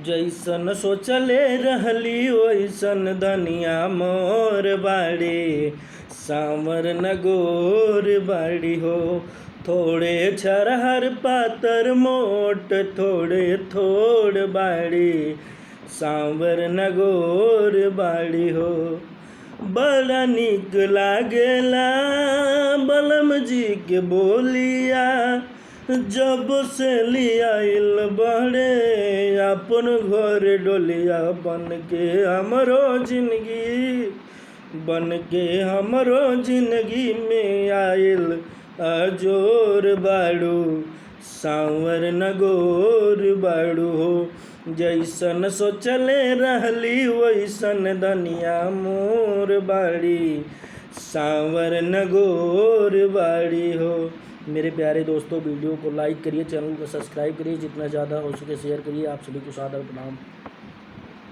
जैसन सोचले रहली वैसन धनिया मोर बाड़ी, सांवर न गोर बाड़ी हो। थोड़े छरहर पातर मोट थोड़े थोड़ बाड़ी, सांवर न गोर बाड़ी हो। बड़ा निक लागेला बलम जी के बोलिया, जब से लियाइल बड़े अपन घर डोलिया। बन के हमरो जिंदगी में आइल अजोर बाड़ू, सांवर न गोर बाड़ू हो। जैसन सोचले रहली वैसन धनिया मोर बाड़ी, सांवर न गोर बाड़ी हो। मेरे प्यारे दोस्तों, वीडियो को लाइक करिए, चैनल को सब्सक्राइब करिए, जितना ज़्यादा हो सके शेयर करिए। आप सभी को सादर प्रणाम।